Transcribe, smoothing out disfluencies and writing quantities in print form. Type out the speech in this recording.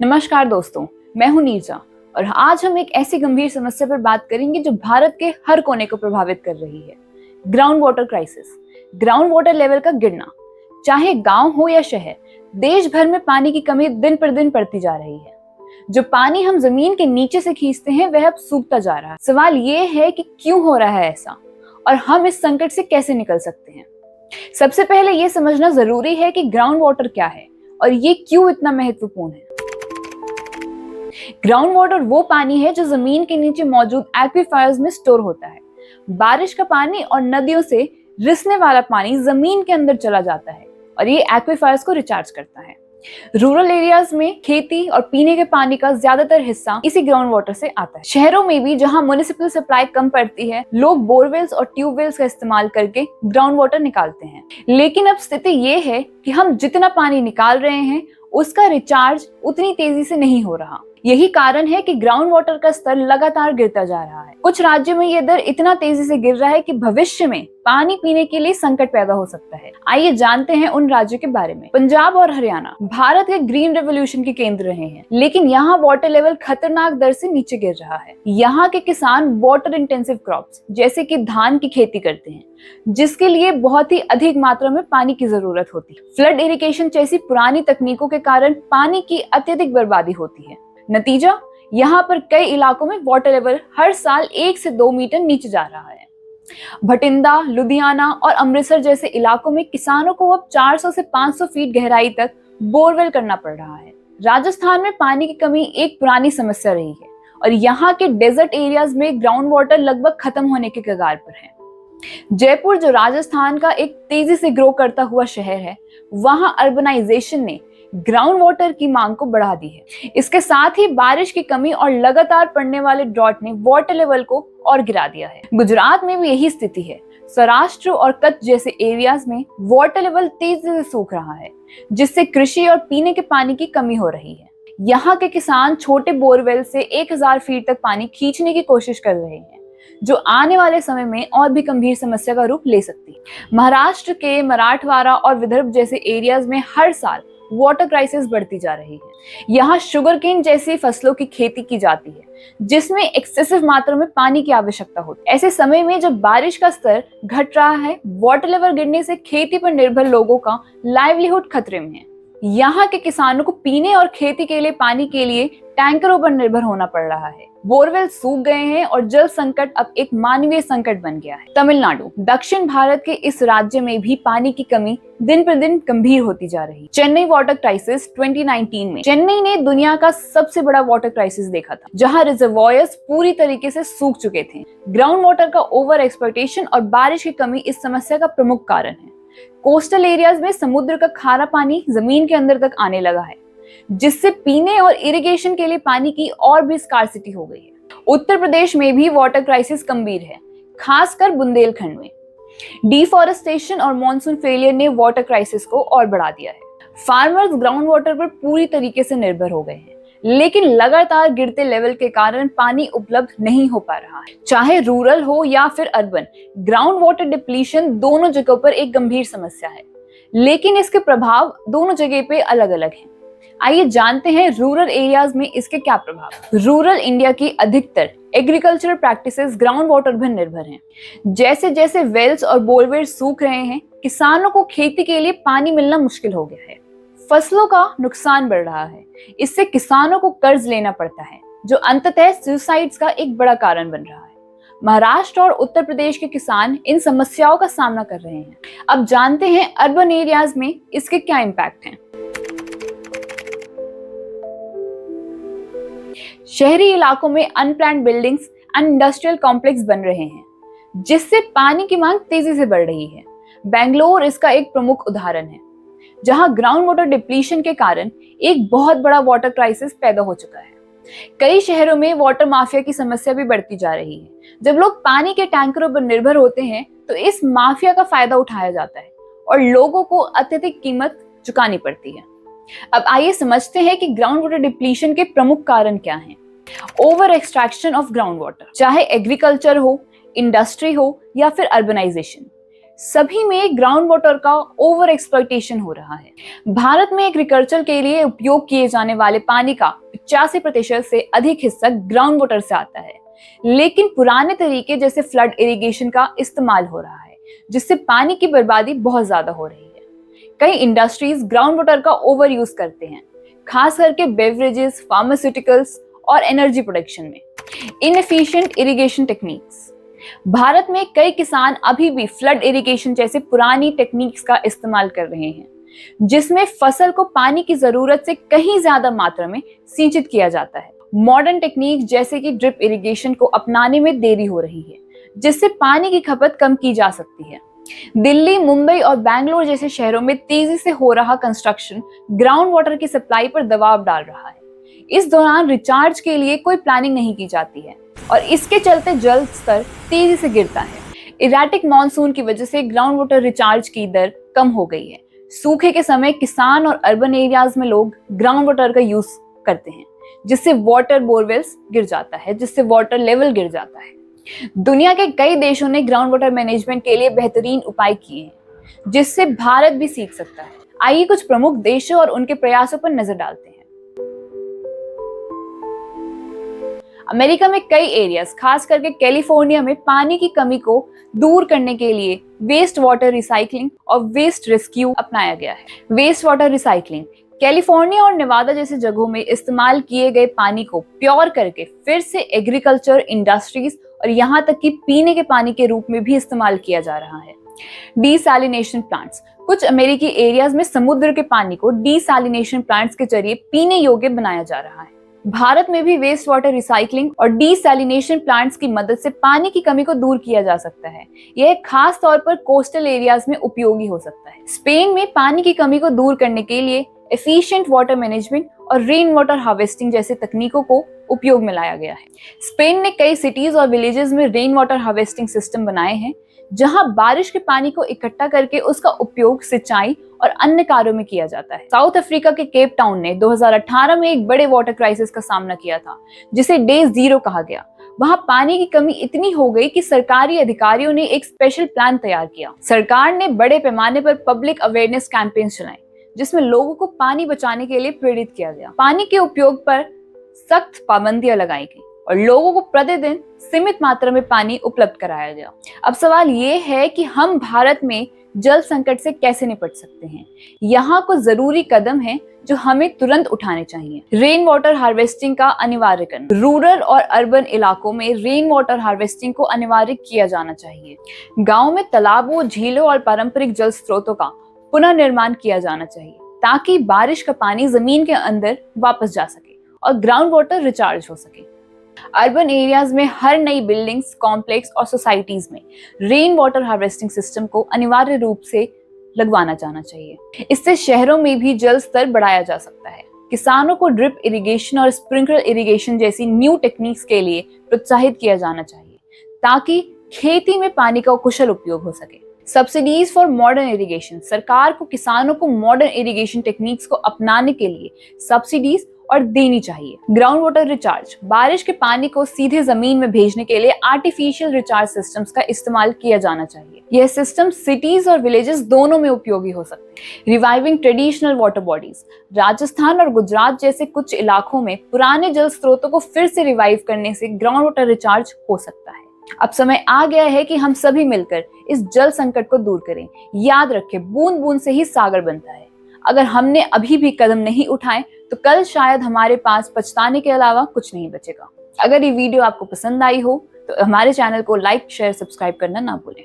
नमस्कार दोस्तों, मैं हूं नीरजा और आज हम एक ऐसी गंभीर समस्या पर बात करेंगे जो भारत के हर कोने को प्रभावित कर रही है। Ground water crisis, ground water level का गिरना। चाहे गांव हो या शहर, देश भर में पानी की कमी दिन पर दिन बढ़ती जा रही है। जो पानी हम जमीन के नीचे से खींचते हैं वह अब सूखता जा रहा है। सवाल ये है कि क्यों हो रहा है ऐसा और हम इस संकट से कैसे निकल सकते हैं। सबसे पहले ये समझना जरूरी है कि ग्राउंड वाटर क्या है और ये क्यों इतना महत्वपूर्ण है। ग्राउंड वाटर वो पानी है जो जमीन के नीचे मौजूद एक्वीफायर्स में स्टोर होता है। बारिश का पानी और नदियों से रिसने वाला पानी जमीन के अंदर चला जाता है और ये एक्वीफायर्स को रिचार्ज करता है। रूरल एरियाज में खेती और पीने के पानी का ज्यादातर हिस्सा इसी ग्राउंड वाटर से आता है। शहरों में भी जहां म्युनिसिपल सप्लाई कम पड़ती है, लोग बोरवेल्स और ट्यूबवेल्स का इस्तेमाल करके ग्राउंड वाटर निकालते हैं। लेकिन अब स्थिति ये है कि हम जितना पानी निकाल रहे हैं उसका रिचार्ज उतनी तेजी से नहीं हो रहा। यही कारण है कि ग्राउंड वाटर का स्तर लगातार गिरता जा रहा है। कुछ राज्यों में यह दर इतना तेजी से गिर रहा है कि भविष्य में पानी पीने के लिए संकट पैदा हो सकता है। आइए जानते हैं उन राज्यों के बारे में। पंजाब और हरियाणा भारत के ग्रीन रेवोल्यूशन के केंद्र रहे हैं, लेकिन यहाँ वाटर लेवल खतरनाक दर से नीचे गिर रहा है। यहाँ के किसान वाटर इंटेंसिव क्रॉप्स जैसे कि धान की खेती करते हैं, जिसके लिए बहुत ही अधिक मात्रा में पानी की जरूरत होती है। फ्लड इरिगेशन जैसी पुरानी तकनीकों के कारण पानी की अत्यधिक बर्बादी होती है। नतीजा, यहाँ पर कई इलाकों में वाटर लेवल हर साल 1 से 2 मीटर नीचे जा रहा है। भटिंडा, लुधियाना और अमृतसर जैसे इलाकों में किसानों को अब 400 से 500 फीट गहराई तक बोरवेल करना पड़ रहा है। राजस्थान में पानी की कमी एक पुरानी समस्या रही है और यहाँ के डेजर्ट एरियाज में ग्राउंड वाटर लगभग खत्म होने के कगार पर है। जयपुर, जो राजस्थान का एक तेजी से ग्रो करता हुआ शहर है, वहां अर्बनाइजेशन ने ग्राउंड वाटर की मांग को बढ़ा दी है। इसके साथ ही बारिश की कमी और लगातार पड़ने वाले ड्रॉट ने वाटर लेवल को और गिरा दिया है। गुजरात में भी यही स्थिति है। सौराष्ट्र और कच्छ जैसे एरियाज में वाटर लेवल तेजी से सूख रहा है, जिससे कृषि और पीने के पानी की कमी हो रही है। यहाँ के किसान छोटे बोरवेल से 1000 फीट तक पानी खींचने की कोशिश कर रहे हैं, जो आने वाले समय में और भी गंभीर समस्या का रूप ले सकती है। महाराष्ट्र के मराठवाड़ा और विदर्भ जैसे एरियाज में हर साल वाटर क्राइसिस बढ़ती जा रही है। यहाँ शुगर केन जैसी फसलों की खेती की जाती है, जिसमें एक्सेसिव मात्रा में पानी की आवश्यकता होती है। ऐसे समय में जब बारिश का स्तर घट रहा है, वाटर लेवल गिरने से खेती पर निर्भर लोगों का लाइवलीहुड खतरे में है। यहाँ के किसानों को पीने और खेती के लिए पानी के लिए टैंकरों पर निर्भर होना पड़ रहा है। बोरवेल सूख गए हैं और जल संकट अब एक मानवीय संकट बन गया है। तमिलनाडु, दक्षिण भारत के इस राज्य में भी पानी की कमी दिन पर दिन गंभीर होती जा रही है। चेन्नई वाटर क्राइसिस 2019 में चेन्नई ने दुनिया का सबसे बड़ा वाटर क्राइसिस देखा था, जहां रिजर्वॉयर्स पूरी तरीके से सूख चुके थे। ग्राउंड वाटर का ओवर एक्सप्लॉयटेशन और बारिश की कमी इस समस्या का प्रमुख कारण है। कोस्टल एरियाज में समुद्र का खारा पानी जमीन के अंदर तक आने लगा है, जिससे पीने और इरिगेशन के लिए पानी की और भी स्कार्सिटी हो गई है। उत्तर प्रदेश में भी वाटर क्राइसिस गंभीर है, खासकर बुंदेलखंड में। डिफॉरेस्टेशन और मॉनसून फेलियर ने वाटर क्राइसिस को और बढ़ा दिया है। फार्मर्स ग्राउंड वाटर पर पूरी तरीके से निर्भर हो गए हैं, लेकिन लगातार गिरते लेवल के कारण पानी उपलब्ध नहीं हो पा रहा है। चाहे रूरल हो या फिर अर्बन, ग्राउंड वाटर डिप्लीशन दोनों जगहों पर एक गंभीर समस्या है, लेकिन इसके प्रभाव दोनों जगह पे अलग अलग हैं। आइए जानते हैं रूरल एरियाज में इसके क्या प्रभाव। रूरल इंडिया की अधिकतर एग्रीकल्चरल प्रैक्टिसेस ग्राउंड वाटर पर निर्भर हैं। जैसे जैसे वेल्स और बोरवेल्स सूख रहे हैं, किसानों को खेती के लिए पानी मिलना मुश्किल हो गया है। फसलों का नुकसान बढ़ रहा है, इससे किसानों को कर्ज लेना पड़ता है, जो अंततः सुसाइड्स का एक बड़ा कारण बन रहा है। महाराष्ट्र और उत्तर प्रदेश के किसान इन समस्याओं का सामना कर रहे हैं। अब जानते हैं अर्बन एरियाज में इसके क्या इम्पैक्ट हैं। शहरी इलाकों में unplanned buildings and industrial complex बन रहे हैं, जिससे पानी की मांग तेजी से बढ़ रही है। बेंगलोर इसका एक प्रमुख उदाहरण है, जहां ग्राउंड वाटर डिप्लीशन के कारण एक बहुत बड़ा वाटर क्राइसिस पैदा हो चुका है। कई शहरों में वाटर माफिया की समस्या भी बढ़ती जा रही है। जब लोग पानी के टैंकरों पर निर्भर होते हैं, तो इस माफिया का फायदा उठाया जाता है और लोगों को अत्यधिक कीमत चुकानी पड़ती है। अब आइए समझते हैं कि ग्राउंड वाटर डिप्लीशन के प्रमुख कारण क्या हैं। Over extraction of ground water, चाहे एग्रीकल्चर हो, इंडस्ट्री हो या फिर अर्बनाइजेशन। सभी में ग्राउंड वाटर का ओवर एक्सप्लॉइटेशन हो रहा है। भारत में एग्रीकल्चर के लिए उपयोग किए जाने वाले पानी का 85% से अधिक हिस्सा ग्राउंड वाटर से आता है, लेकिन पुराने तरीके जैसे फ्लड इरिगेशन का इस्तेमाल हो रहा है, जिससे पानी की बर्बादी बहुत ज्यादा हो रही है। कई इंडस्ट्रीज ग्राउंड वाटर का ओवर यूज करते हैं, खास करके बेवरेजेस, फार्मास्यूटिकल्स और एनर्जी प्रोडक्शन में। Inefficient irrigation techniques. भारत में कई किसान अभी भी फ्लड इरिगेशन जैसे पुरानी टेक्निक्स का इस्तेमाल कर रहे हैं, जिसमें फसल को पानी की जरूरत से कहीं ज्यादा मात्रा में सिंचित किया जाता है। मॉडर्न टेक्निक जैसे कि ड्रिप इरिगेशन को अपनाने में देरी हो रही है, जिससे पानी की खपत कम की जा सकती है। दिल्ली, मुंबई और बैंगलोर जैसे शहरों में तेजी से हो रहा कंस्ट्रक्शन ग्राउंड वाटर की सप्लाई पर दबाव डाल रहा है। इस दौरान रिचार्ज के लिए कोई प्लानिंग नहीं की जाती है और इसके चलते जल स्तर तेजी से गिरता है। इरेटिक मॉनसून की वजह से ग्राउंड वाटर रिचार्ज की दर कम हो गई है। सूखे के समय किसान और अर्बन एरियाज में लोग ग्राउंड वाटर का यूज करते हैं, जिससे वाटर बोरवेल्स गिर जाता है, जिससे वाटर लेवल गिर जाता है। दुनिया के कई देशों ने ग्राउंड वाटर मैनेजमेंट के लिए बेहतरीन उपाय किए हैं, जिससे भारत भी सीख सकता है। आइए कुछ प्रमुख देशों और उनके प्रयासों पर नजर डालते हैं। अमेरिका में कई एरियाज, खास करके कैलिफोर्निया में पानी की कमी को दूर करने के लिए वेस्ट वाटर रिसाइकलिंग और वेस्ट रेस्क्यू अपनाया गया है। वेस्ट वाटर रिसाइकलिंग कैलिफोर्निया और नेवादा जैसे जगहों में इस्तेमाल किए गए पानी को प्योर करके फिर से एग्रीकल्चर, इंडस्ट्रीज और यहाँ तक कि पीने के पानी के रूप में भी इस्तेमाल किया जा रहा है। Desalination plants. कुछ अमेरिकी एरियाज में समुद्र के पानी को डीसैलिनेशन प्लांट्स के जरिए पीने योग्य बनाया जा रहा है। भारत में भी वेस्ट वाटर रिसाइकलिंग और डीसैलिनेशन प्लांट्स की मदद से पानी की कमी को दूर किया जा सकता है। यह खास तौर पर कोस्टल एरियाज में उपयोगी हो सकता है। स्पेन में पानी की कमी को दूर करने के लिए एफिशिएंट वाटर मैनेजमेंट और रेन वाटर हार्वेस्टिंग जैसे तकनीकों को उपयोग में लाया गया है। स्पेन ने कई सिटीज और विलेजेस में रेन वाटर हार्वेस्टिंग सिस्टम बनाए हैं, जहां बारिश के पानी को इकट्ठा करके उसका उपयोग सिंचाई और अन्य कार्यों में किया जाता है। साउथ अफ्रीका के केप टाउन ने 2018 में एक बड़े वाटर क्राइसिस का सामना किया था, जिसे डे 0 कहा गया। वहां पानी की कमी इतनी हो गई कि सरकारी अधिकारियों ने एक स्पेशल प्लान तैयार किया। सरकार ने बड़े पैमाने पर पब्लिक अवेयरनेस कैंपेन चलाए, जिसमें लोगों को पानी बचाने के लिए प्रेरित किया गया। पानी के उपयोग पर सख्त पाबंदियां लगाई गई और लोगों को प्रतिदिन सीमित मात्रा में पानी उपलब्ध कराया गया। अब सवाल ये है कि हम भारत में जल संकट से कैसे निपट सकते हैं। यहाँ कुछ जरूरी कदम हैं जो हमें तुरंत उठाने चाहिए। रेन वाटर हार्वेस्टिंग का अनिवार्य करना। रूरल और अर्बन इलाकों में रेन वाटर हार्वेस्टिंग को अनिवार्य किया जाना चाहिए। गाँव में तालाबों, झीलों और पारंपरिक जल स्रोतों का पुनर्निर्माण किया जाना चाहिए, ताकि बारिश का पानी जमीन के अंदर वापस जा सके और ग्राउंड वाटर रिचार्ज हो सके। अर्बन एरियाज में हर नई बिल्डिंग्स, कॉम्प्लेक्स और सोसाइटीज में रेन वाटर हार्वेस्टिंग सिस्टम को अनिवार्य रूप से लगवाना जाना चाहिए। इससे शहरों में भी जल स्तर बढ़ाया जा सकता है। किसानों को ड्रिप इरिगेशन और स्प्रिंकलर इरिगेशन जैसी न्यू टेक्निक्स के लिए प्रोत्साहित किया जाना चाहिए, ताकि खेती में पानी का कुशल उपयोग हो सके। Subsidies for modern irrigation. सरकार को किसानों को मॉडर्न इरिगेशन टेक्निक्स को अपनाने के लिए सब्सिडीज और देनी चाहिए। Ground water recharge. बारिश के पानी को सीधे जमीन में भेजने के लिए आर्टिफिशियल रिचार्ज सिस्टम्स का इस्तेमाल किया जाना चाहिए। यह सिस्टम सिटीज और विलेजेस दोनों में उपयोगी हो सकते हैं। Reviving traditional water bodies. Rajasthan और गुजरात जैसे कुछ इलाकों में पुराने जल स्रोतों को फिर से रिवाइव करने से ग्राउंड वाटर रिचार्ज हो सकता है। अब समय आ गया है कि हम सभी मिलकर इस जल संकट को दूर करें। याद रखें, बूंद बूंद से ही सागर बनता है। अगर हमने अभी भी कदम नहीं उठाए तो कल शायद हमारे पास पछताने के अलावा कुछ नहीं बचेगा। अगर ये वीडियो आपको पसंद आई हो तो हमारे चैनल को लाइक, शेयर, सब्सक्राइब करना ना भूलें।